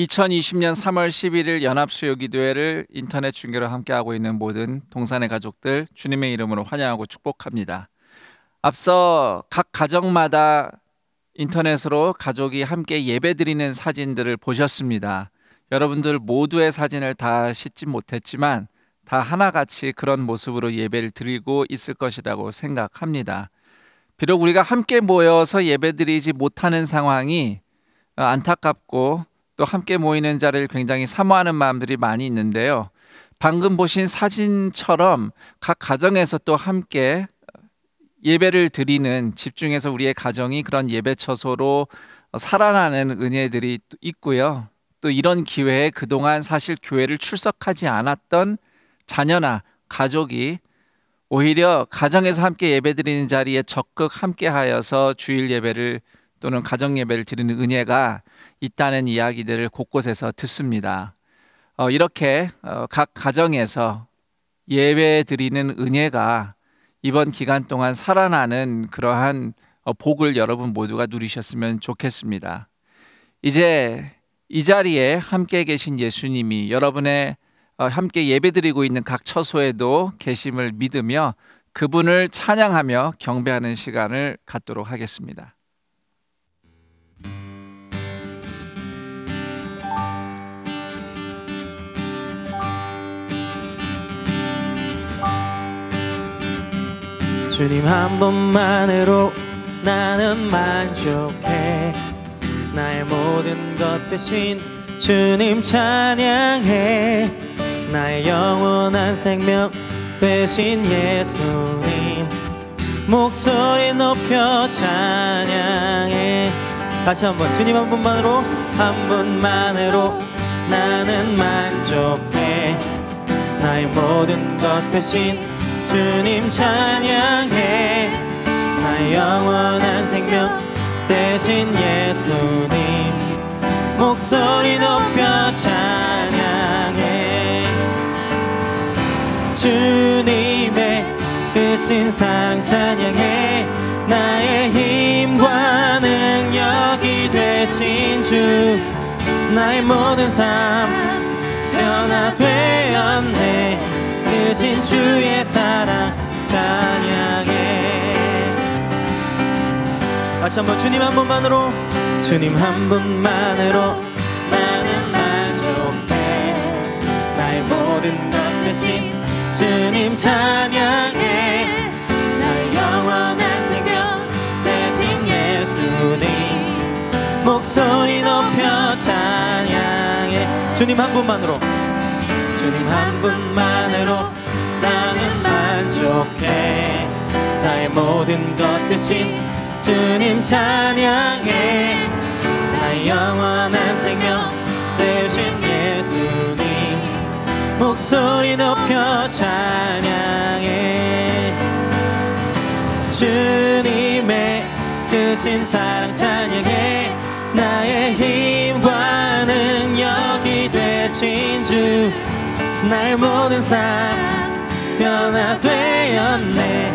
2020년 3월 11일 연합수요기도회를 인터넷 중계로 함께하고 있는 모든 동산의 가족들 주님의 이름으로 환영하고 축복합니다. 앞서 각 가정마다 인터넷으로 가족이 함께 예배드리는 사진들을 보셨습니다. 여러분들 모두의 사진을 다 싣지 못했지만 다 하나같이 그런 모습으로 예배를 드리고 있을 것이라고 생각합니다. 비록 우리가 함께 모여서 예배드리지 못하는 상황이 안타깝고 또 함께 모이는 자를 굉장히 사모하는 마음들이 많이 있는데요. 방금 보신 사진처럼 각 가정에서 또 함께 예배를 드리는, 집중해서 우리의 가정이 그런 예배 처소로 살아나는 은혜들이 있고요. 또 이런 기회에 그동안 사실 교회를 출석하지 않았던 자녀나 가족이 오히려 가정에서 함께 예배드리는 자리에 적극 함께하여서 주일 예배를 또는 가정 예배를 드리는 은혜가 있다는 이야기들을 곳곳에서 듣습니다. 이렇게 각 가정에서 예배 드리는 은혜가 이번 기간 동안 살아나는 그러한 복을 여러분 모두가 누리셨으면 좋겠습니다. 이제 이 자리에 함께 계신 예수님이 여러분의 함께 예배드리고 있는 각 처소에도 계심을 믿으며 그분을 찬양하며 경배하는 시간을 갖도록 하겠습니다. 주님 한 분만으로 나는 만족해. 나의 모든 것 대신 주님 찬양해. 나의 영원한 생명 되신 예수님 목소리 높여 찬양해. 다시 한번 주님 한 분만으로 나는 만족해. 나의 모든 것 대신 주님 찬양해. 나의 영원한 생명 되신 예수님 목소리 높여 찬양해. 주님의 크신 사랑 찬양해. 나의 힘과 능력이 되신 주 나의 모든 삶 변화되었네. 크신 주의 사랑 찬양해. 다시 한번 주님 한 분만으로 나는 만족해. 나의 모든 것 대신 주님 찬양해. 나의 영원한 생명 되신 예수님 목소리 높여 찬양해. 주님 한 분만으로 나는 만족해. 나의 모든 것 대신 주님 찬양해. 나의 영원한 생명 되신 예수님 목소리 높여 찬양해. 주님의 크신 사랑 찬양해. 나의 힘과 능력이 되신 주 나의 모든 삶 변화되었네.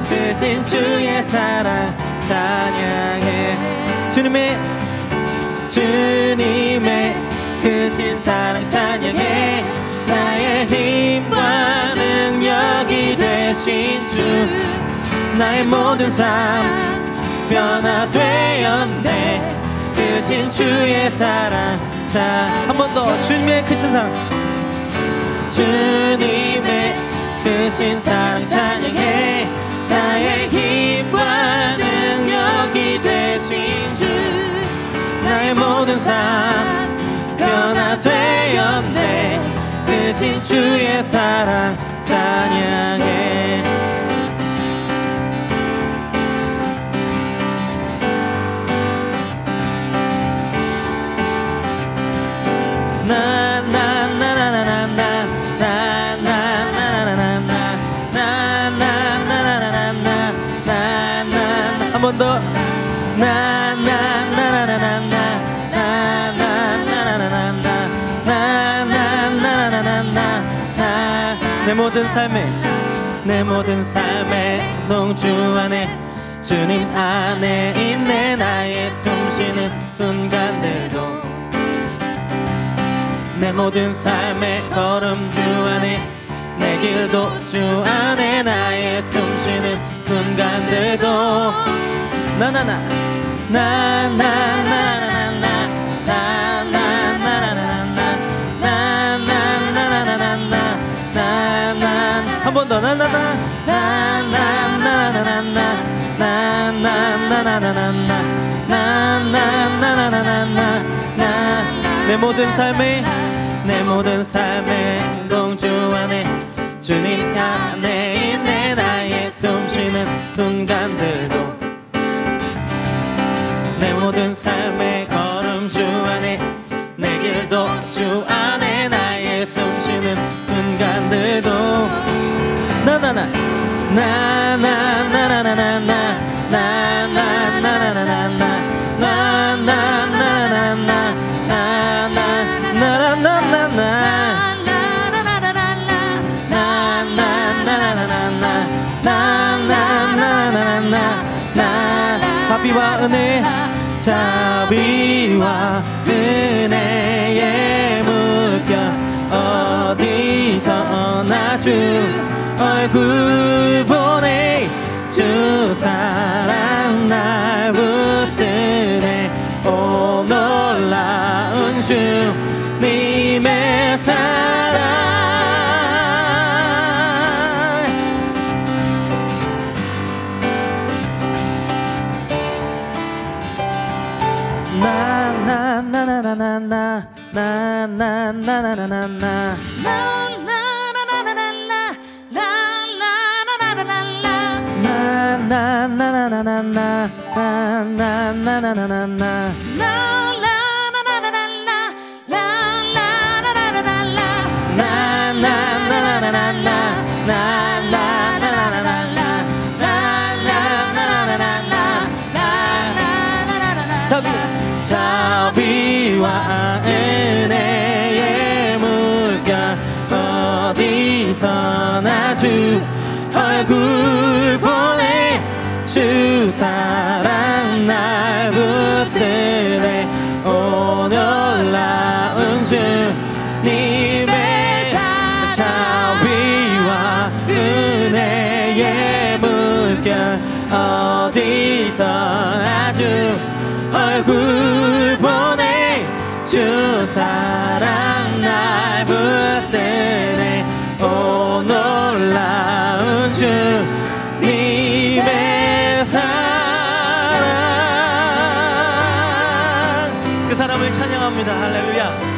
크신 주의 사랑 찬양해. 주님의 크신 사랑 찬양해. 나의 힘과 능력이 되신 주 나의 모든 삶 변화되었네. 크신 주의 사랑 한 번 더 주님의 크신 사랑 크신 사랑 찬양해. 나의 힘과 능력이 되신 주 나의 모든 삶 변화되었네. 크신 주의 사랑 찬양해. 한 번 더. 내 모든 삶의 농주 안에 주님 안에 있네. 나의 숨쉬는 순간들도 내 모든 삶의 걸음 주 안에 내 길도 주 안에 나의 숨쉬는 순간들도 나나나 한 번 더 내 모든 삶의 행동 주 안에 주님 안에 있네 나의 숨쉬는 순간들도 내 모든 삶의 걸음 주 안에 내 길도 주 안에 나의 숨쉬는 순간들도 나나나 자비와 은혜의 물결 어디서나 주 얼굴 보내 주 사랑 날 붙드네 오 놀라운 주님의 사랑 자비와 은혜의 물결 어디서나 주 얼굴 보내 주 사랑 날 붙드네 오 놀라운 주님의 자비와 은혜의 물결 어디서나 주 얼굴 보내 주 사랑 날 붙드네 오 놀라운 주님의 사랑 그 사람을 찬양합니다. 할렐루야.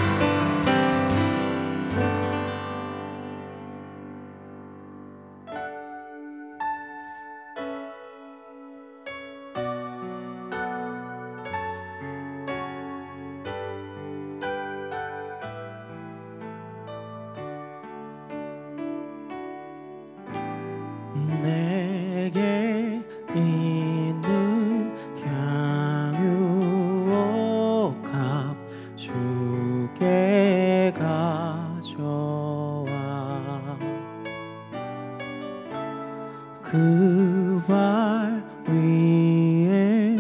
내게 있는 향유옥합 주께 가져와 그 발 위에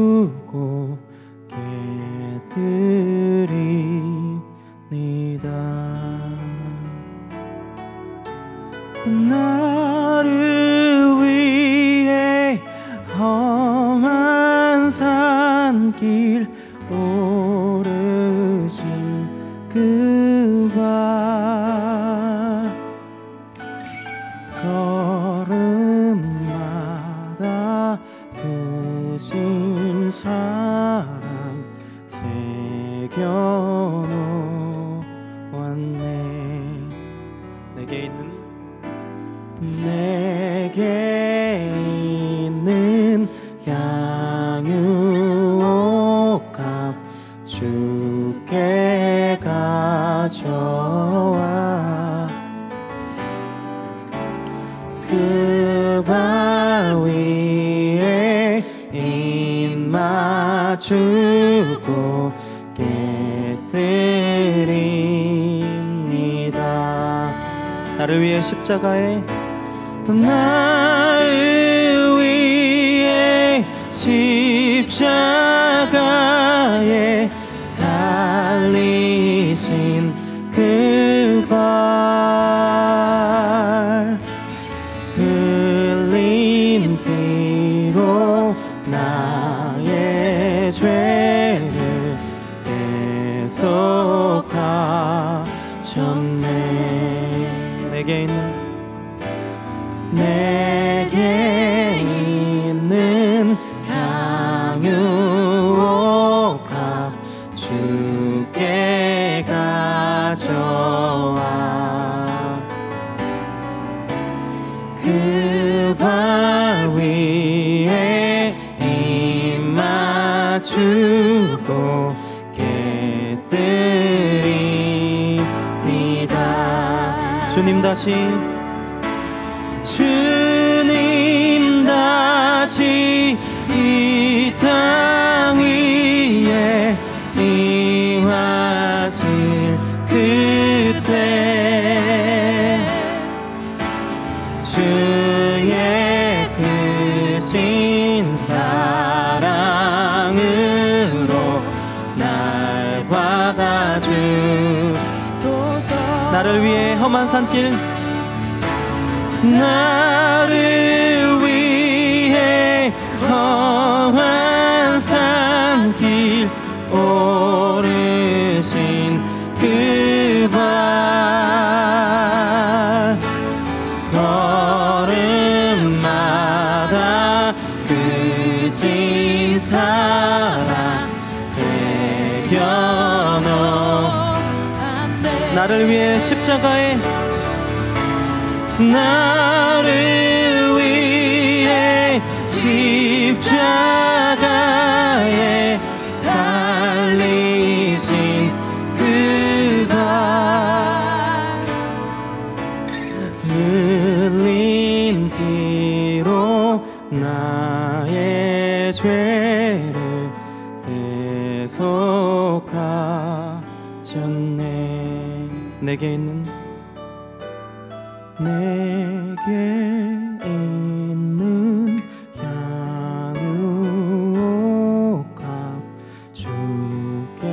입맞추고 깨드립니다. 나를 위해 험한 산길 오르신 그 발 걸음마다 크신 사랑 새겨놓았네. 내게 있는 향유옥합 주께 가져와 그 발 위에 입맞추고 깨뜨립니다. 나를 위해 십자가에 나를 위해 십자가에 그 발 흘린 피로 나의 죄를 대속하셨네. 내게 있는 향유옥합 주께 가져와. 그 발 위에 입 맞추고 깨뜨립니다. 주님 다시 이 땅 위에 임하실 그때 주의 크신 사랑으로 날 받아주소서. 나를 위해 험한 산길 나를 위해 험한 산길 오르신 그 발 걸음마다 크신 사랑 새겨놓은 나를 위해 십자가에 나를 위해 십자가에 달리신 그 발 흘린 피로 나의 죄를 대속하셨네. 내게 있는 향유옥합 주께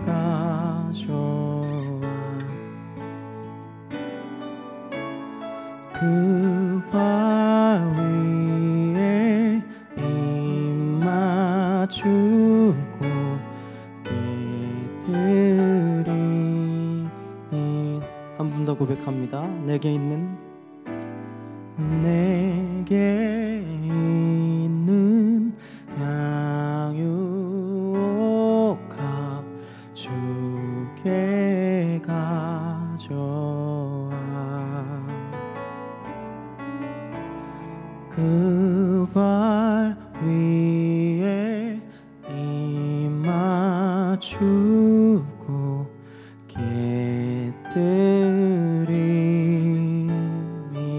가져와. 그 발 위에 입 맞추고 깨뜨리니. 한 번 더 고백합니다. 내게 있는 향유옥합 주께 가져와. 그 발 위에 입 맞추고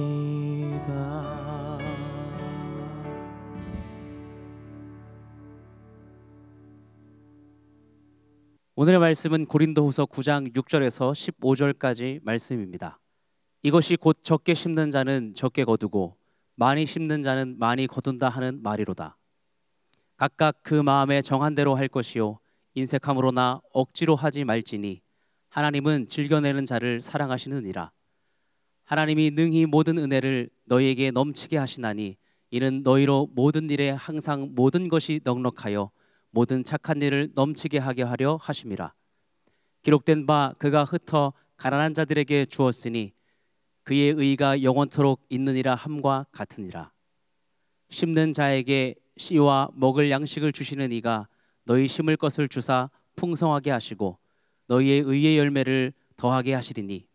깨뜨립니다. 오늘의 말씀은 고린도후서 9장 6절에서 15절까지 말씀입니다. 이것이 곧 적게 심는 자는 적게 거두고 많이 심는 자는 많이 거둔다 하는 말이로다. 각각 그 마음에 정한 대로 할 것이요 인색함으로나 억지로 하지 말지니 하나님은 즐겨내는 자를 사랑하시느니라. 하나님이 능히 모든 은혜를 너희에게 넘치게 하시나니 이는 너희로 모든 일에 항상 모든 것이 넉넉하여 모든 착한 일을 넘치게 하게 하려 하심이라. 기록된 바 그가 흩어 가난한 자들에게 주었으니 그의 의가 영원토록 있느니라 함과 같으니라. 심는 자에게 씨와 먹을 양식을 주시는 이가 너희 심을 것을 주사 풍성하게 하시고 너희의 의의 열매를 더하게 하시리니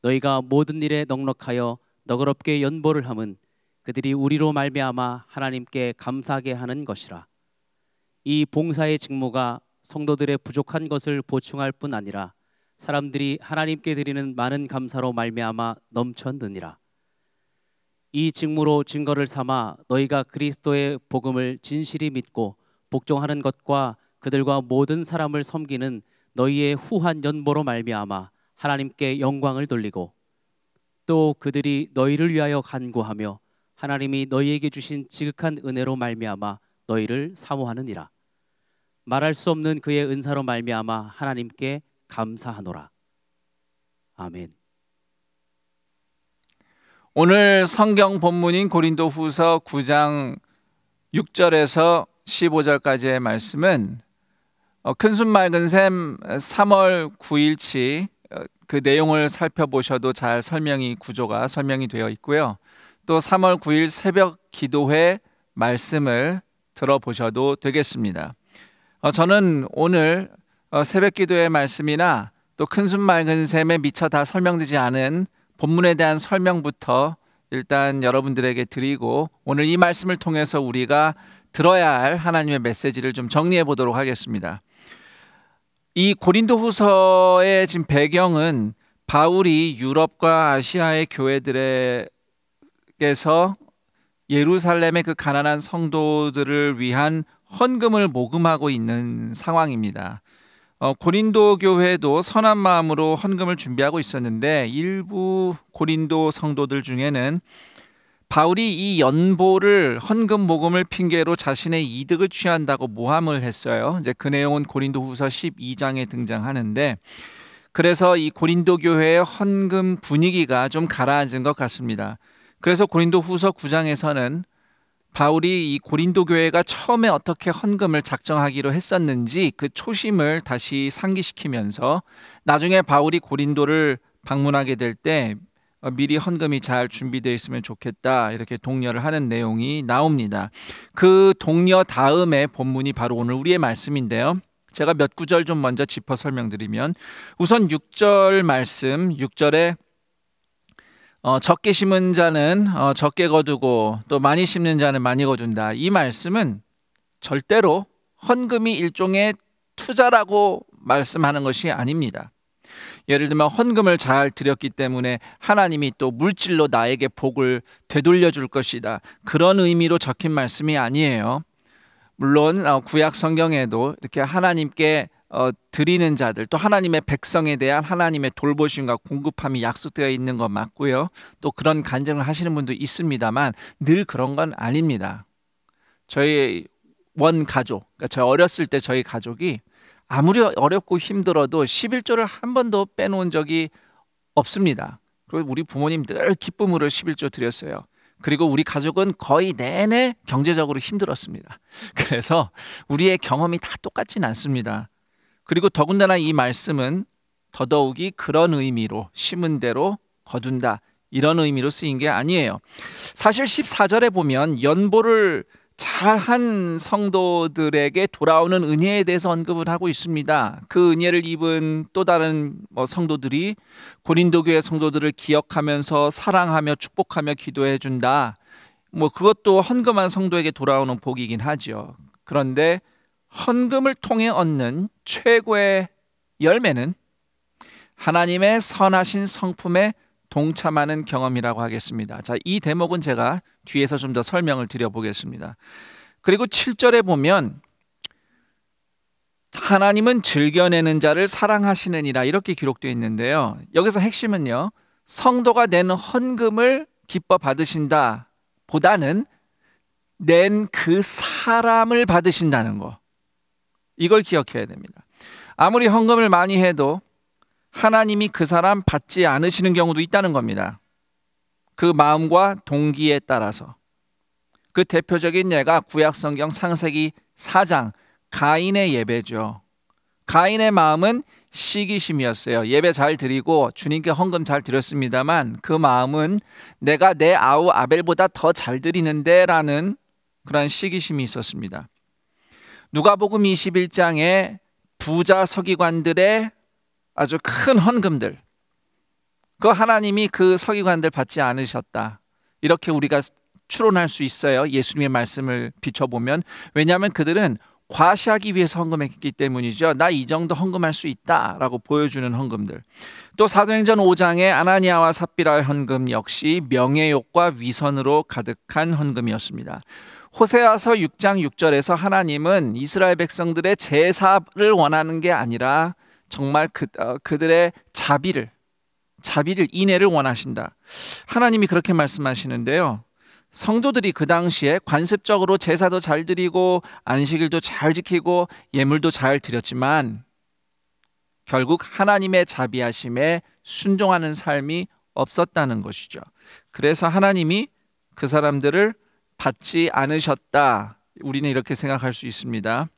너희가 모든 일에 넉넉하여 너그럽게 연보를 함은 그들이 우리로 말미암아 하나님께 감사하게 하는 것이라. 이 봉사의 직무가 성도들의 부족한 것을 보충할 뿐 아니라 사람들이 하나님께 드리는 많은 감사로 말미암아 넘쳤느니라. 이 직무로 증거를 삼아 너희가 그리스도의 복음을 진실이 믿고 복종하는 것과 그들과 모든 사람을 섬기는 너희의 후한 연보로 말미암아 하나님께 영광을 돌리고 또 그들이 너희를 위하여 간구하며 하나님이 너희에게 주신 지극한 은혜로 말미암아 너희를 사모하느니라. 말할 수 없는 그의 은사로 말미암아 하나님께 감사하노라. 아멘. 오늘 성경 본문인 고린도후서 9장 6절에서 15절까지의 말씀은 큰순 맑은 샘 3월 9일치 그 내용을 살펴보셔도 잘 구조가 설명이 되어 있고요. 또 3월 9일 새벽 기도회 말씀을 들어보셔도 되겠습니다. 저는 오늘 새벽 기도회 말씀이나 또 큰순 맑은 샘에 미처 다 설명되지 않은 본문에 대한 설명부터 일단 여러분들에게 드리고 오늘 이 말씀을 통해서 우리가 들어야 할 하나님의 메시지를 좀 정리해 보도록 하겠습니다. 이 고린도후서의 지금 배경은 바울이 유럽과 아시아의 교회들에게서 예루살렘의 그 가난한 성도들을 위한 헌금을 모금하고 있는 상황입니다. 고린도 교회도 선한 마음으로 헌금을 준비하고 있었는데 일부 고린도 성도들 중에는 바울이 이 연보를 헌금 모금을 핑계로 자신의 이득을 취한다고 모함을 했어요. 이제 그 내용은 고린도후서 12장에 등장하는데 그래서 이 고린도 교회의 헌금 분위기가 좀 가라앉은 것 같습니다. 그래서 고린도후서 9장에서는 바울이 이 고린도 교회가 처음에 어떻게 헌금을 작정하기로 했었는지 그 초심을 다시 상기시키면서 나중에 바울이 고린도를 방문하게 될 때 미리 헌금이 잘 준비되어 있으면 좋겠다 이렇게 독려를 하는 내용이 나옵니다. 그 독려 다음에 본문이 바로 오늘 우리의 말씀인데요. 제가 몇 구절 좀 먼저 짚어 설명드리면 우선 6절 말씀 6절에 적게 심은 자는 적게 거두고 또 많이 심는 자는 많이 거둔다. 이 말씀은 절대로 헌금이 일종의 투자라고 말씀하는 것이 아닙니다. 예를 들면 헌금을 잘 드렸기 때문에 하나님이 또 물질로 나에게 복을 되돌려 줄 것이다. 그런 의미로 적힌 말씀이 아니에요. 물론 구약 성경에도 이렇게 하나님께 드리는 자들 또 하나님의 백성에 대한 하나님의 돌보심과 공급함이 약속되어 있는 건 맞고요. 또 그런 간증을 하시는 분도 있습니다만 늘 그런 건 아닙니다. 저희 원 가족, 그러니까 저희 어렸을 때 저희 가족이 아무리 어렵고 힘들어도 11조를 한 번도 빼놓은 적이 없습니다. 그리고 우리 부모님 늘 기쁨으로 11조 드렸어요. 그리고 우리 가족은 거의 내내 경제적으로 힘들었습니다. 그래서 우리의 경험이 다 똑같진 않습니다. 그리고 더군다나 이 말씀은 더더욱이 그런 의미로 심은 대로 거둔다 이런 의미로 쓰인 게 아니에요. 사실 14절에 보면 연보를 잘한 성도들에게 돌아오는 은혜에 대해서 언급을 하고 있습니다. 그 은혜를 입은 또 다른 성도들이 고린도 교회 성도들을 기억하면서 사랑하며 축복하며 기도해 준다. 그것도 헌금한 성도에게 돌아오는 복이긴 하죠. 그런데 헌금을 통해 얻는 최고의 열매는 하나님의 선하신 성품에 동참하는 경험이라고 하겠습니다. 자, 이 대목은 제가 뒤에서 좀 더 설명을 드려보겠습니다. 그리고 7절에 보면 하나님은 즐겨내는 자를 사랑하시느니라 이렇게 기록되어 있는데요. 여기서 핵심은요. 성도가 내는 헌금을 기뻐 받으신다 보다는 낸 그 사람을 받으신다는 거. 이걸 기억해야 됩니다. 아무리 헌금을 많이 해도 하나님이 그 사람 받지 않으시는 경우도 있다는 겁니다. 그 마음과 동기에 따라서. 그 대표적인 예가 구약성경 창세기 4장 가인의 예배죠. 가인의 마음은 시기심이었어요. 예배 잘 드리고 주님께 헌금 잘 드렸습니다만 그 마음은 내가 내 아우 아벨보다 더 잘 드리는데 라는 그런 시기심이 있었습니다. 누가복음 21장에 부자 서기관들의 아주 큰 헌금들, 그 하나님이 그 서기관들 받지 않으셨다 이렇게 우리가 추론할 수 있어요. 예수님의 말씀을 비춰보면. 왜냐하면 그들은 과시하기 위해서 헌금했기 때문이죠. 나 이 정도 헌금할 수 있다라고 보여주는 헌금들. 또 사도행전 5장의 아나니아와 삽비라의 헌금 역시 명예욕과 위선으로 가득한 헌금이었습니다. 호세아서 6장 6절에서 하나님은 이스라엘 백성들의 제사를 원하는 게 아니라 정말 그들의 자비를 인애를 원하신다. 하나님이 그렇게 말씀하시는데요. 성도들이 그 당시에 관습적으로 제사도 잘 드리고 안식일도 잘 지키고 예물도 잘 드렸지만 결국 하나님의 자비하심에 순종하는 삶이 없었다는 것이죠. 그래서 하나님이 그 사람들을 받지 않으셨다. 우리는 이렇게 생각할 수 있습니다.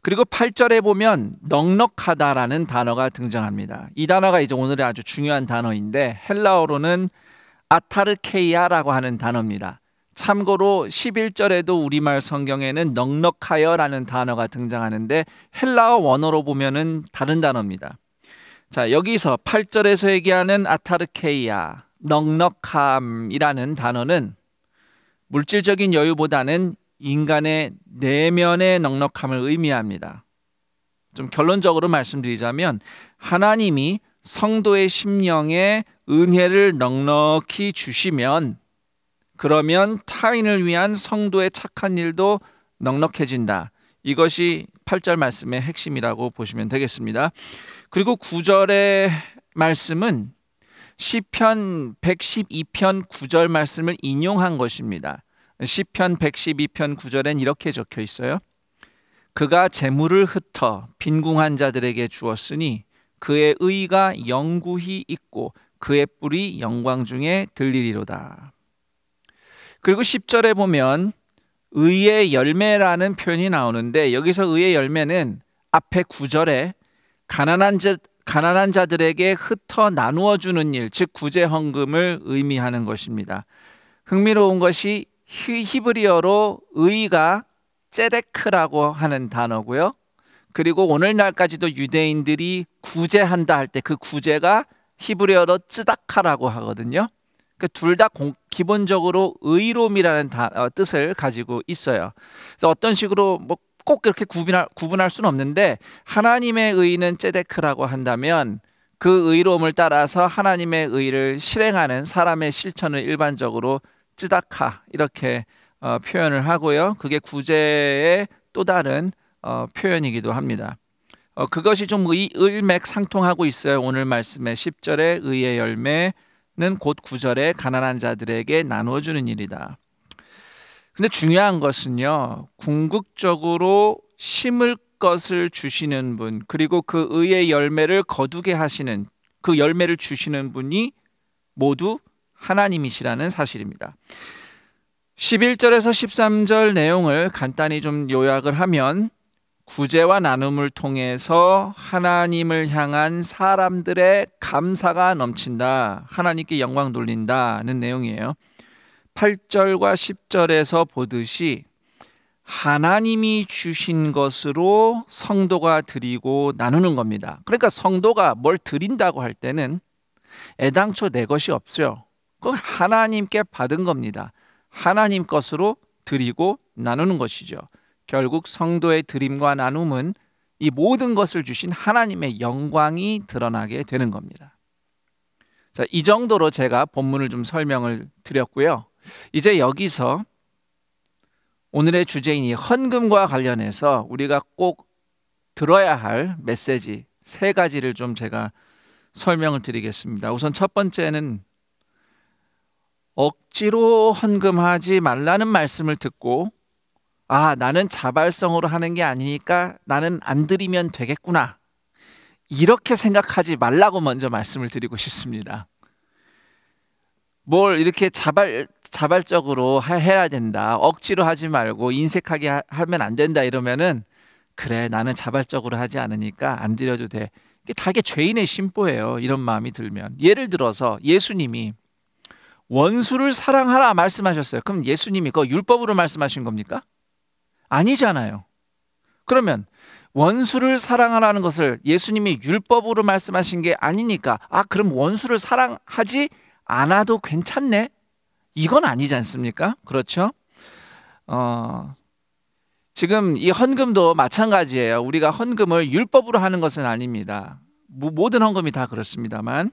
그리고 8절에 보면 넉넉하다라는 단어가 등장합니다. 이 단어가 이제 오늘의 아주 중요한 단어인데 헬라어로는 아타르케이아라고 하는 단어입니다. 참고로 11절에도 우리말 성경에는 넉넉하여라는 단어가 등장하는데 헬라어 원어로 보면은 다른 단어입니다. 자, 여기서 8절에서 얘기하는 아타르케이아, 넉넉함이라는 단어는 물질적인 여유보다는 인간의 내면의 넉넉함을 의미합니다. 좀 결론적으로 말씀드리자면 하나님이 성도의 심령에 은혜를 넉넉히 주시면 그러면 타인을 위한 성도의 착한 일도 넉넉해진다. 이것이 8절 말씀의 핵심이라고 보시면 되겠습니다. 그리고 9절의 말씀은 시편 112편 9절 말씀을 인용한 것입니다. 시편 112편 9절엔 이렇게 적혀 있어요. 그가 재물을 흩어 빈궁한 자들에게 주었으니 그의 의가 영구히 있고 그의 뿔이 영광 중에 들리리로다. 그리고 10절에 보면 의의 열매라는 표현이 나오는데 여기서 의의 열매는 앞에 9절에 가난한 자들에게 흩어 나누어 주는 일, 즉 구제 헌금을 의미하는 것입니다. 흥미로운 것이 히브리어로 의가 ጼ데크라고 하는 단어고요. 그리고 오늘날까지도 유대인들이 구제한다 할 때 그 구제가 히브리어로 쯔다카라고 하거든요. 둘 다 기본적으로 의로움이라는 뜻을 가지고 있어요. 그래서 어떤 식으로 꼭 그렇게 구분할 수는 없는데 하나님의 의는 ጼ데크라고 한다면 그 의로움을 따라서 하나님의 의를 실행하는 사람의 실천을 일반적으로 쯔다카 이렇게 표현을 하고요. 그게 구제의 또 다른 표현이기도 합니다. 그것이 좀 일맥상통하고 있어요. 오늘 말씀의 10절의 의의 열매는 곧 9절의 가난한 자들에게 나누어주는 일이다. 근데 중요한 것은요, 궁극적으로 심을 것을 주시는 분, 그리고 그 의의 열매를 거두게 하시는, 그 열매를 주시는 분이 모두 하나님이시라는 사실입니다. 11절에서 13절 내용을 간단히 좀 요약을 하면 구제와 나눔을 통해서 하나님을 향한 사람들의 감사가 넘친다, 하나님께 영광 돌린다는 내용이에요. 8절과 10절에서 보듯이 하나님이 주신 것으로 성도가 드리고 나누는 겁니다. 그러니까 성도가 뭘 드린다고 할 때는 애당초 내 것이 없어요. 그건 하나님께 받은 겁니다. 하나님 것으로 드리고 나누는 것이죠. 결국 성도의 드림과 나눔은 이 모든 것을 주신 하나님의 영광이 드러나게 되는 겁니다. 자, 이 정도로 제가 본문을 좀 설명을 드렸고요. 이제 여기서 오늘의 주제인 이 헌금과 관련해서 우리가 꼭 들어야 할 메시지 3가지를 좀 제가 설명을 드리겠습니다. 우선 첫 번째는 억지로 헌금하지 말라는 말씀을 듣고 나는 자발성으로 하는 게 아니니까 나는 안 드리면 되겠구나, 이렇게 생각하지 말라고 먼저 말씀을 드리고 싶습니다. 뭘 이렇게 자발적으로 해야 된다, 억지로 하지 말고 인색하게 하면 안 된다 이러면은 그래, 나는 자발적으로 하지 않으니까 안 드려도 돼. 이게 다 죄인의 심보예요. 이런 마음이 들면. 예를 들어서 예수님이 원수를 사랑하라 말씀하셨어요. 그럼 예수님이 그거 율법으로 말씀하신 겁니까? 아니잖아요. 그러면 원수를 사랑하라는 것을 예수님이 율법으로 말씀하신 게 아니니까 그럼 원수를 사랑하지 않아도 괜찮네? 이건 아니지 않습니까? 그렇죠? 지금 이 헌금도 마찬가지예요. 우리가 헌금을 율법으로 하는 것은 아닙니다. 모든 헌금이 다 그렇습니다만,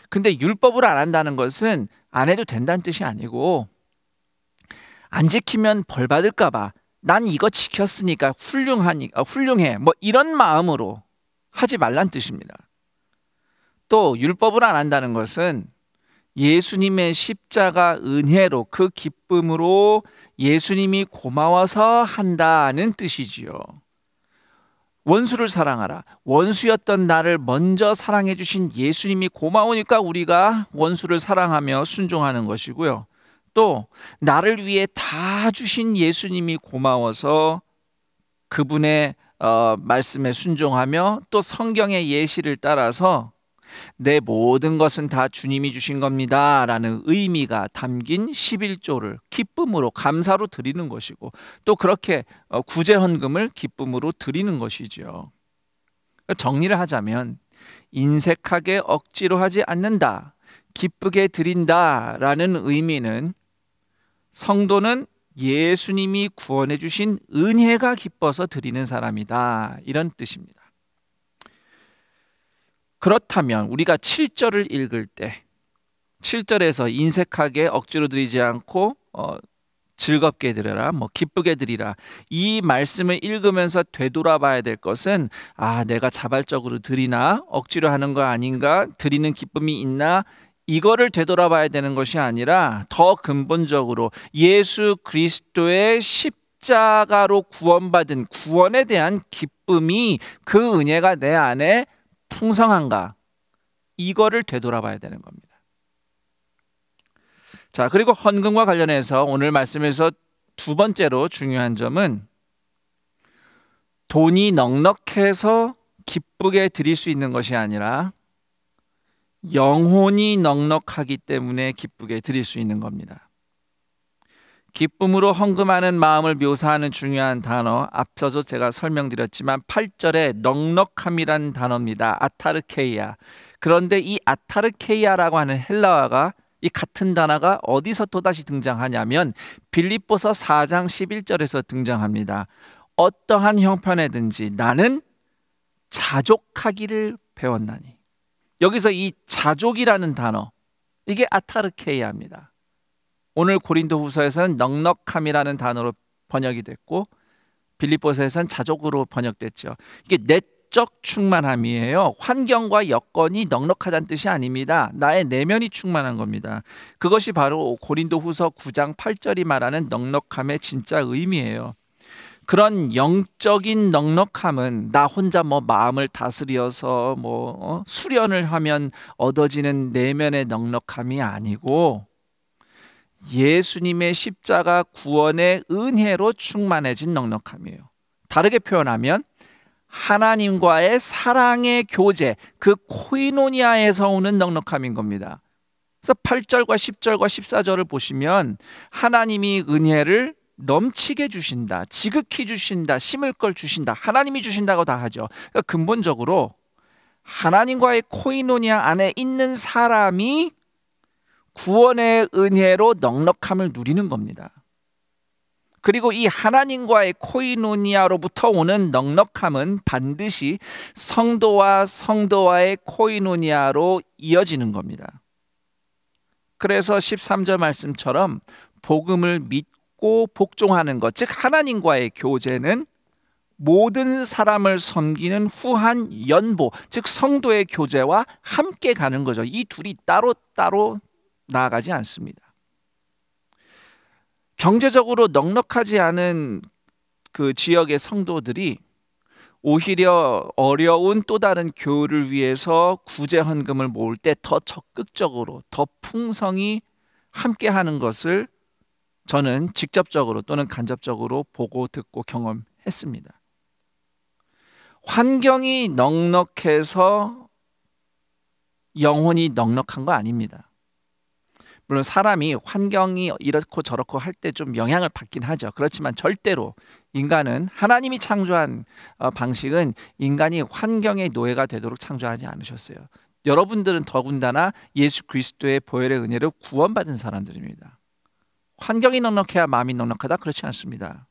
근데 율법으로 안 한다는 것은 안 해도 된다는 뜻이 아니고 안 지키면 벌 받을까 봐 난 이거 지켰으니까 훌륭해 이런 마음으로 하지 말란 뜻입니다. 또 율법으로 안 한다는 것은 예수님의 십자가 은혜로 그 기쁨으로 예수님이 고마워서 한다는 뜻이지요. 원수를 사랑하라. 원수였던 나를 먼저 사랑해 주신 예수님이 고마우니까 우리가 원수를 사랑하며 순종하는 것이고요. 또 나를 위해 다 주신 예수님이 고마워서 그분의 말씀에 순종하며 또 성경의 예시를 따라서 내 모든 것은 다 주님이 주신 겁니다 라는 의미가 담긴 11조를 기쁨으로 감사로 드리는 것이고, 또 그렇게 구제헌금을 기쁨으로 드리는 것이죠. 정리를 하자면 인색하게 억지로 하지 않는다, 기쁘게 드린다 라는 의미는 성도는 예수님이 구원해 주신 은혜가 기뻐서 드리는 사람이다, 이런 뜻입니다. 그렇다면 우리가 7절을 읽을 때 7절에서 인색하게 억지로 드리지 않고 즐겁게 드려라, 기쁘게 드리라, 이 말씀을 읽으면서 되돌아봐야 될 것은 내가 자발적으로 드리나 억지로 하는 거 아닌가, 드리는 기쁨이 있나, 이거를 되돌아봐야 되는 것이 아니라 더 근본적으로 예수 그리스도의 십자가로 구원받은 구원에 대한 기쁨이, 그 은혜가 내 안에 풍성한가, 이거를 되돌아봐야 되는 겁니다. 자, 그리고 헌금과 관련해서 오늘 말씀에서 두 번째로 중요한 점은 돈이 넉넉해서 기쁘게 드릴 수 있는 것이 아니라 영혼이 넉넉하기 때문에 기쁘게 드릴 수 있는 겁니다. 기쁨으로 헌금하는 마음을 묘사하는 중요한 단어, 앞서서 제가 설명드렸지만 8절에 넉넉함이란 단어입니다. 아타르케이아. 그런데 이 아타르케이아라고 하는 헬라어가, 이 같은 단어가 어디서 또다시 등장하냐면 빌립보서 4장 11절에서 등장합니다. 어떠한 형편에든지 나는 자족하기를 배웠나니. 여기서 이 자족이라는 단어, 이게 아타르케이아입니다. 오늘 고린도후서에서는 넉넉함이라는 단어로 번역이 됐고 빌립보서에서는 자족으로 번역됐죠. 이게 내적 충만함이에요. 환경과 여건이 넉넉하다는 뜻이 아닙니다. 나의 내면이 충만한 겁니다. 그것이 바로 고린도후서 9장 8절이 말하는 넉넉함의 진짜 의미예요. 그런 영적인 넉넉함은 나 혼자 마음을 다스려서 수련을 하면 얻어지는 내면의 넉넉함이 아니고 예수님의 십자가 구원의 은혜로 충만해진 넉넉함이에요. 다르게 표현하면 하나님과의 사랑의 교제, 그 코이노니아에서 오는 넉넉함인 겁니다. 그래서 8절과 10절과 14절을 보시면 하나님이 은혜를 넘치게 주신다, 지극히 주신다, 심을 걸 주신다, 하나님이 주신다고 다 하죠. 그러니까 근본적으로 하나님과의 코이노니아 안에 있는 사람이 구원의 은혜로 넉넉함을 누리는 겁니다. 그리고 이 하나님과의 코이노니아로부터 오는 넉넉함은 반드시 성도와 성도와의 코이노니아로 이어지는 겁니다. 그래서 13절 말씀처럼 복음을 믿고 복종하는 것, 즉 하나님과의 교제는 모든 사람을 섬기는 후한 연보, 즉 성도의 교제와 함께 가는 거죠. 이 둘이 따로따로 나아가지 않습니다. 경제적으로 넉넉하지 않은 그 지역의 성도들이 오히려 어려운 또 다른 교회를 위해서 구제 헌금을 모을 때 더 적극적으로, 더 풍성히 함께하는 것을 저는 직접적으로 또는 간접적으로 보고 듣고 경험했습니다. 환경이 넉넉해서 영혼이 넉넉한 거 아닙니다. 물론 사람이 환경이 이렇고 저렇고 할 때 좀 영향을 받긴 하죠. 그렇지만 절대로 인간은, 하나님이 창조한 방식은 인간이 환경의 노예가 되도록 창조하지 않으셨어요. 여러분들은 더군다나 예수 그리스도의 보혈의 은혜로 구원받은 사람들입니다. 환경이 넉넉해야 마음이 넉넉하다? 그렇지 않습니다.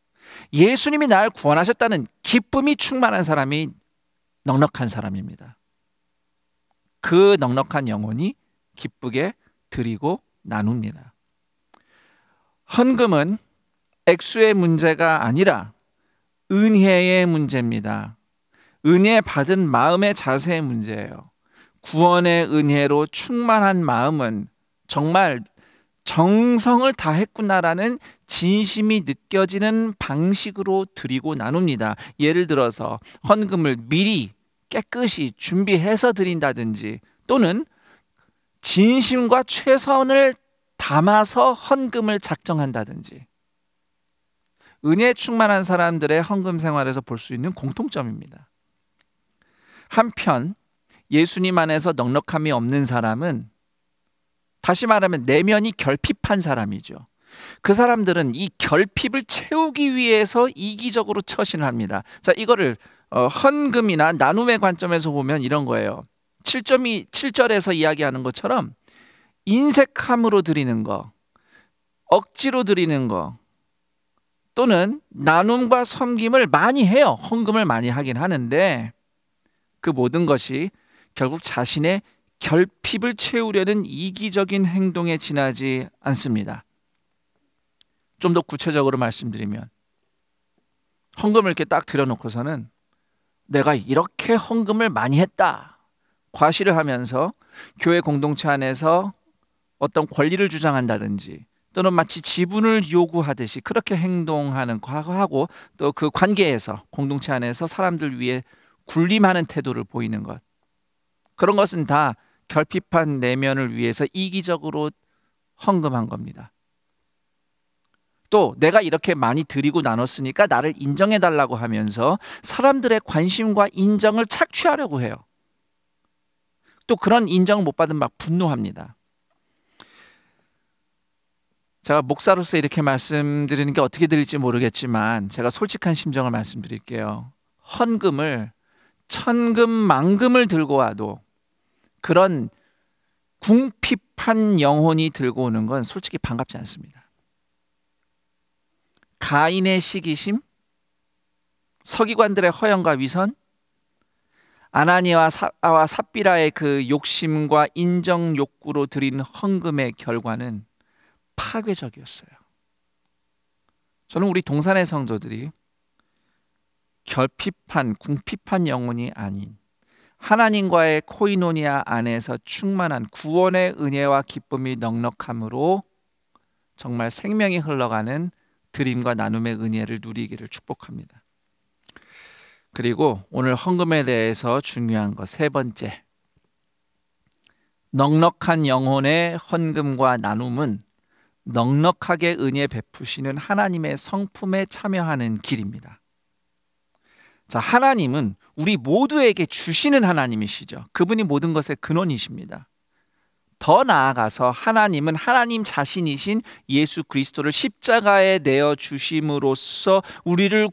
예수님이 나를 구원하셨다는 기쁨이 충만한 사람이 넉넉한 사람입니다. 그 넉넉한 영혼이 기쁘게 드리고 나눕니다. 헌금은 액수의 문제가 아니라 은혜의 문제입니다. 은혜 받은 마음의 자세의 문제예요. 구원의 은혜로 충만한 마음은 정말 정성을 다했구나라는 진심이 느껴지는 방식으로 드리고 나눕니다. 예를 들어서 헌금을 미리 깨끗이 준비해서 드린다든지, 또는 진심과 최선을 담아서 헌금을 작정한다든지, 은혜에 충만한 사람들의 헌금 생활에서 볼 수 있는 공통점입니다. 한편 예수님 안에서 넉넉함이 없는 사람은, 다시 말하면 내면이 결핍한 사람이죠. 그 사람들은 이 결핍을 채우기 위해서 이기적으로 처신을 합니다. 자, 이거를 헌금이나 나눔의 관점에서 보면 이런 거예요. 7절에서 이야기하는 것처럼 인색함으로 드리는 거, 억지로 드리는 거, 또는 나눔과 섬김을 많이 해요. 헌금을 많이 하긴 하는데 그 모든 것이 결국 자신의 결핍을 채우려는 이기적인 행동에 지나지 않습니다. 좀 더 구체적으로 말씀드리면, 헌금을 이렇게 딱 들여놓고서는 내가 이렇게 헌금을 많이 했다 과시를 하면서 교회 공동체 안에서 어떤 권리를 주장한다든지, 또는 마치 지분을 요구하듯이 그렇게 행동하는 거 하고, 또 그 관계에서 공동체 안에서 사람들 위해 군림하는 태도를 보이는 것, 그런 것은 다 결핍한 내면을 위해서 이기적으로 헌금한 겁니다. 또 내가 이렇게 많이 드리고 나눴으니까 나를 인정해달라고 하면서 사람들의 관심과 인정을 착취하려고 해요. 또 그런 인정을 못 받으면 막 분노합니다. 제가 목사로서 이렇게 말씀드리는 게 어떻게 들릴지 모르겠지만 제가 솔직한 심정을 말씀드릴게요. 헌금을 천금 만금을 들고 와도 그런 궁핍한 영혼이 들고 오는 건 솔직히 반갑지 않습니다. 가인의 시기심, 서기관들의 허영과 위선, 아나니아와 삽비라의 그 욕심과 인정 욕구로 드린 헌금의 결과는 파괴적이었어요. 저는 우리 동산의 성도들이 결핍한, 궁핍한 영혼이 아닌 하나님과의 코이노니아 안에서 충만한 구원의 은혜와 기쁨이 넉넉함으로 정말 생명이 흘러가는 드림과 나눔의 은혜를 누리기를 축복합니다. 그리고 오늘 헌금에 대해서 중요한 것 세 번째, 넉넉한 영혼의 헌금과 나눔은 넉넉하게 은혜 베푸시는 하나님의 성품에 참여하는 길입니다. 자, 하나님은 우리 모두에게 주시는 하나님이시죠. 그분이 모든 것의 근원이십니다. 더 나아가서 하나님은 하나님 자신이신 예수 그리스도를 십자가에 내어 주심으로써 우리를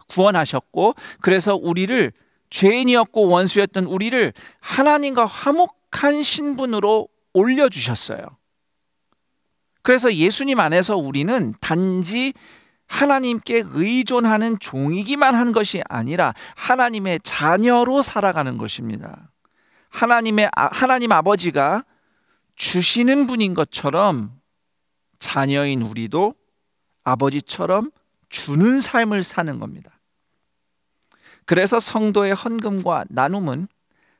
구원하셨고, 그래서 우리를, 죄인이었고 원수였던 우리를 하나님과 화목한 신분으로 올려주셨어요. 그래서 예수님 안에서 우리는 단지 하나님께 의존하는 종이기만 한 것이 아니라 하나님의 자녀로 살아가는 것입니다. 하나님 아버지가 주시는 분인 것처럼 자녀인 우리도 아버지처럼 주는 삶을 사는 겁니다. 그래서 성도의 헌금과 나눔은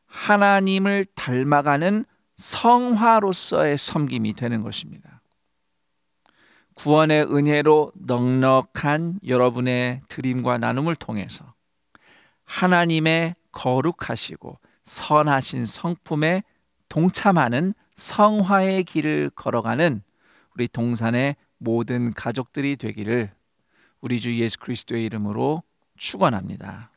하나님을 닮아가는 성화로서의 섬김이 되는 것입니다. 구원의 은혜로 넉넉한 여러분의 드림과 나눔을 통해서 하나님의 거룩하시고 선하신 성품에 동참하는 성화의 길을 걸어가는 우리 동산의 모든 가족들이 되기를 우리 주 예수 그리스도의 이름으로 축원합니다.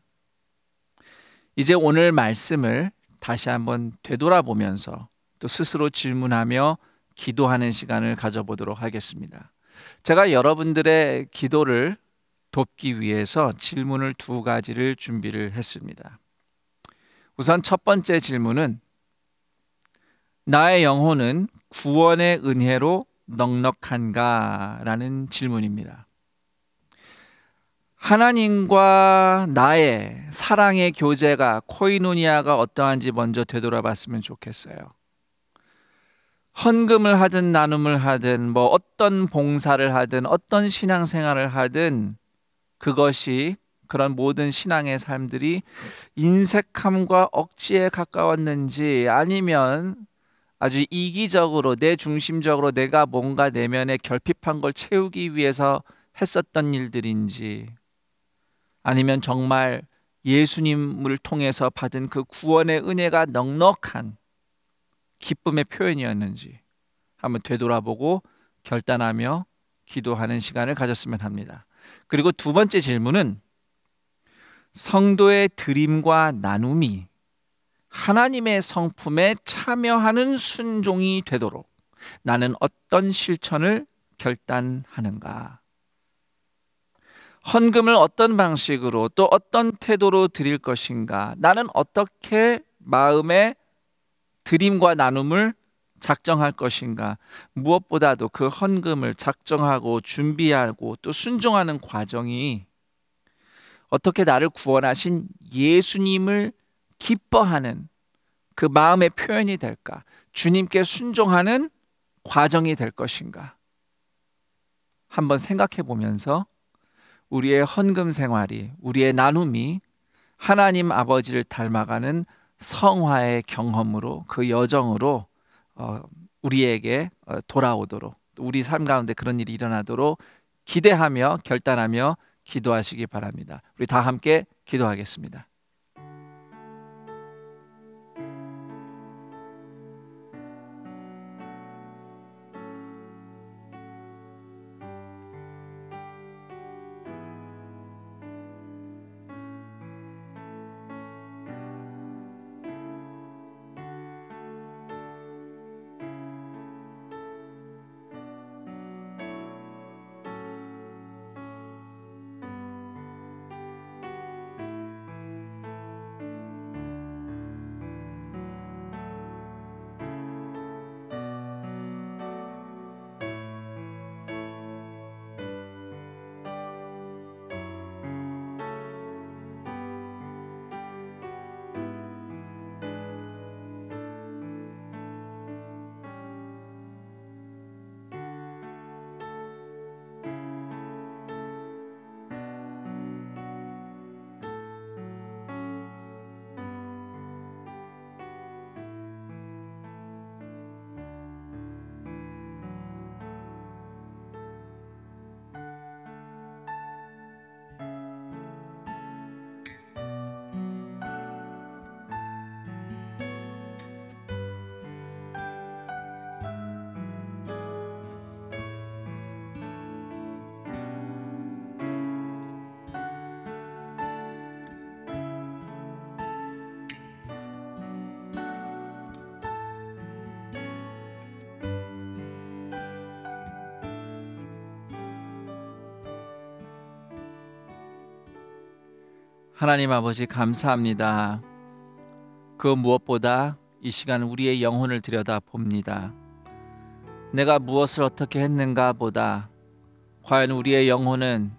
이제 오늘 말씀을 다시 한번 되돌아보면서 또 스스로 질문하며 기도하는 시간을 가져보도록 하겠습니다. 제가 여러분들의 기도를 돕기 위해서 질문을 두 가지를 준비를 했습니다. 우선 첫 번째 질문은 나의 영혼은 구원의 은혜로 넉넉한가? 라는 질문입니다. 하나님과 나의 사랑의 교제가, 코이노니아가 어떠한지 먼저 되돌아봤으면 좋겠어요. 헌금을 하든 나눔을 하든 뭐 어떤 봉사를 하든 어떤 신앙생활을 하든 그것이, 그런 모든 신앙의 삶들이 인색함과 억지에 가까웠는지, 아니면 아주 이기적으로 내 중심적으로 내가 뭔가 내면에 결핍한 걸 채우기 위해서 했었던 일들인지, 아니면 정말 예수님을 통해서 받은 그 구원의 은혜가 넉넉한 기쁨의 표현이었는지 한번 되돌아보고 결단하며 기도하는 시간을 가졌으면 합니다. 그리고 두 번째 질문은 성도의 드림과 나눔이 하나님의 성품에 참여하는 순종이 되도록 나는 어떤 실천을 결단하는가? 헌금을 어떤 방식으로 또 어떤 태도로 드릴 것인가? 나는 어떻게 마음의 드림과 나눔을 작정할 것인가? 무엇보다도 그 헌금을 작정하고 준비하고 또 순종하는 과정이 어떻게 나를 구원하신 예수님을 기뻐하는 그 마음의 표현이 될까? 주님께 순종하는 과정이 될 것인가? 한번 생각해 보면서 우리의 헌금 생활이, 우리의 나눔이 하나님 아버지를 닮아가는 성화의 경험으로, 그 여정으로 우리에게 돌아오도록, 우리 삶 가운데 그런 일이 일어나도록 기대하며 결단하며 기도하시기 바랍니다. 우리 다 함께 기도하겠습니다. 하나님 아버지 감사합니다. 그 무엇보다 이 시간 우리의 영혼을 들여다 봅니다. 내가 무엇을 어떻게 했는가 보다 과연 우리의 영혼은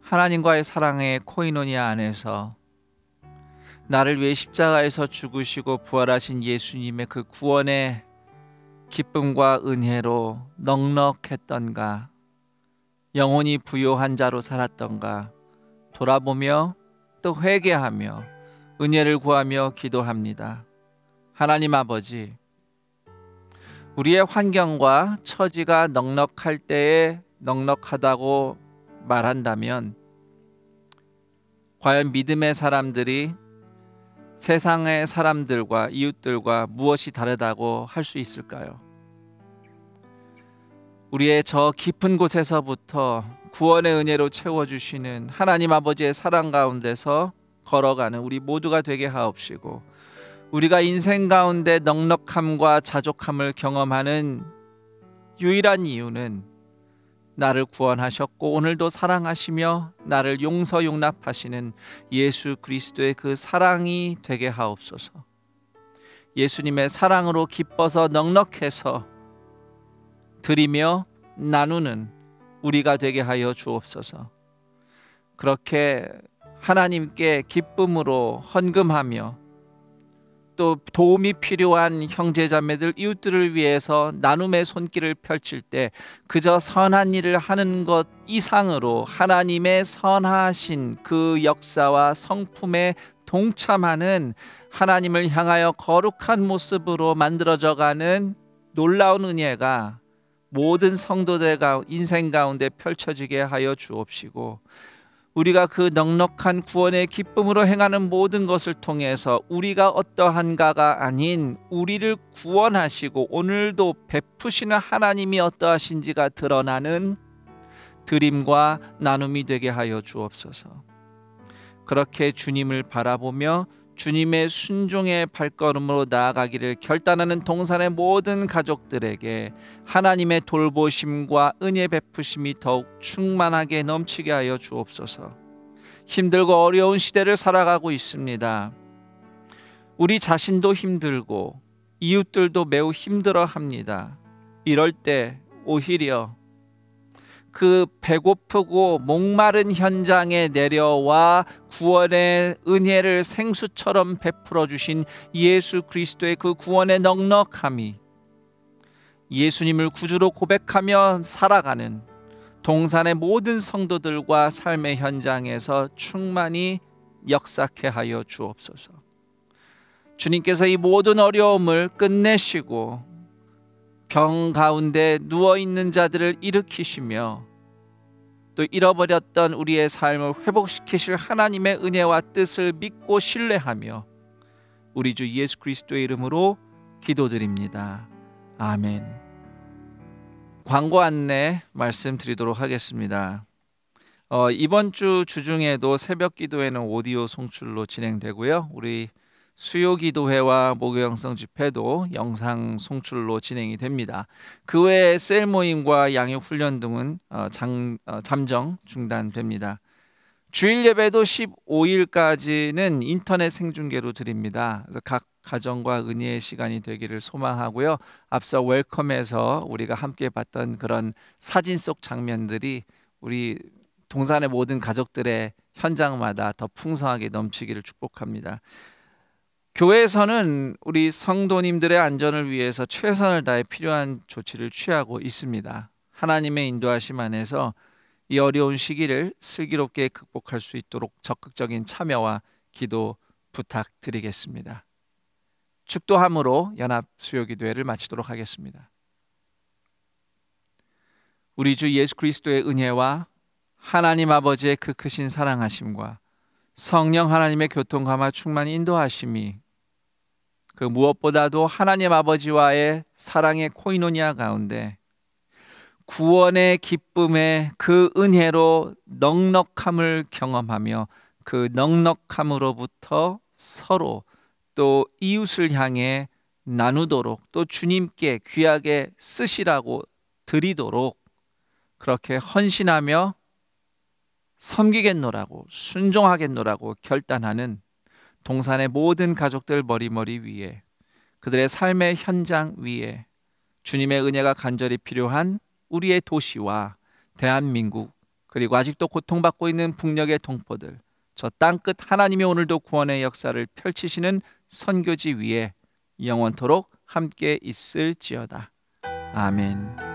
하나님과의 사랑의 코이노니아 안에서 나를 위해 십자가에서 죽으시고 부활하신 예수님의 그 구원의 기쁨과 은혜로 넉넉했던가, 영혼이 부요한 자로 살았던가 돌아보며 또 회개하며 은혜를 구하며 기도합니다. 하나님 아버지, 우리의 환경과 처지가 넉넉할 때에 넉넉하다고 말한다면 과연 믿음의 사람들이 세상의 사람들과 이웃들과 무엇이 다르다고 할 수 있을까요? 우리의 저 깊은 곳에서부터 구원의 은혜로 채워주시는 하나님 아버지의 사랑 가운데서 걸어가는 우리 모두가 되게 하옵시고, 우리가 인생 가운데 넉넉함과 자족함을 경험하는 유일한 이유는 나를 구원하셨고 오늘도 사랑하시며 나를 용서 용납하시는 예수 그리스도의 그 사랑이 되게 하옵소서. 예수님의 사랑으로 기뻐서 넉넉해서 드리며 나누는 우리가 되게 하여 주옵소서. 그렇게 하나님께 기쁨으로 헌금하며 또 도움이 필요한 형제자매들 이웃들을 위해서 나눔의 손길을 펼칠 때 그저 선한 일을 하는 것 이상으로 하나님의 선하신 그 역사와 성품에 동참하는, 하나님을 향하여 거룩한 모습으로 만들어져가는 놀라운 은혜가 모든 성도들 인생 가운데 펼쳐지게 하여 주옵시고, 우리가 그 넉넉한 구원의 기쁨으로 행하는 모든 것을 통해서 우리가 어떠한가가 아닌 우리를 구원하시고 오늘도 베푸시는 하나님이 어떠하신지가 드러나는 드림과 나눔이 되게 하여 주옵소서. 그렇게 주님을 바라보며 주님의 순종의 발걸음으로 나아가기를 결단하는 동산의 모든 가족들에게 하나님의 돌보심과 은혜 베푸심이 더욱 충만하게 넘치게 하여 주옵소서. 힘들고 어려운 시대를 살아가고 있습니다. 우리 자신도 힘들고 이웃들도 매우 힘들어합니다. 이럴 때 오히려 그 배고프고 목마른 현장에 내려와 구원의 은혜를 생수처럼 베풀어 주신 예수 그리스도의 그 구원의 넉넉함이 예수님을 구주로 고백하며 살아가는 동산의 모든 성도들과 삶의 현장에서 충만히 역사케 하여 주옵소서. 주님께서 이 모든 어려움을 끝내시고 병 가운데 누워있는 자들을 일으키시며 또 잃어버렸던 우리의 삶을 회복시키실 하나님의 은혜와 뜻을 믿고 신뢰하며 우리 주 예수 그리스도의 이름으로 기도드립니다. 아멘. 광고 안내 말씀드리도록 하겠습니다. 이번 주 주중에도 새벽 기도회는 오디오 송출로 진행되고요. 우리 수요 기도회와 목요 영성 집회도 영상 송출로 진행이 됩니다. 그 외에 셀 모임과 양육 훈련 등은 잠정 중단됩니다. 주일 예배도 15일까지는 인터넷 생중계로 드립니다. 각 가정과 은혜의 시간이 되기를 소망하고요. 앞서 웰컴에서 우리가 함께 봤던 그런 사진 속 장면들이 우리 동산의 모든 가족들의 현장마다 더 풍성하게 넘치기를 축복합니다. 교회에서는 우리 성도님들의 안전을 위해서 최선을 다해 필요한 조치를 취하고 있습니다. 하나님의 인도하심 안에서 이 어려운 시기를 슬기롭게 극복할 수 있도록 적극적인 참여와 기도 부탁드리겠습니다. 축도함으로 연합 수요 기도회를 마치도록 하겠습니다. 우리 주 예수 그리스도의 은혜와 하나님 아버지의 그 크신 사랑하심과 성령 하나님의 교통감화 충만히 인도하심이 그 무엇보다도 하나님 아버지와의 사랑의 코이노니아 가운데 구원의 기쁨의 그 은혜로 넉넉함을 경험하며 그 넉넉함으로부터 서로 또 이웃을 향해 나누도록 또 주님께 귀하게 쓰시라고 드리도록 그렇게 헌신하며 섬기겠노라고 순종하겠노라고 결단하는 동산의 모든 가족들 머리머리 위에 그들의 삶의 현장 위에 주님의 은혜가 간절히 필요한 우리의 도시와 대한민국 그리고 아직도 고통받고 있는 북녘의 동포들 저 땅끝 하나님이 오늘도 구원의 역사를 펼치시는 선교지 위에 영원토록 함께 있을지어다. 아멘.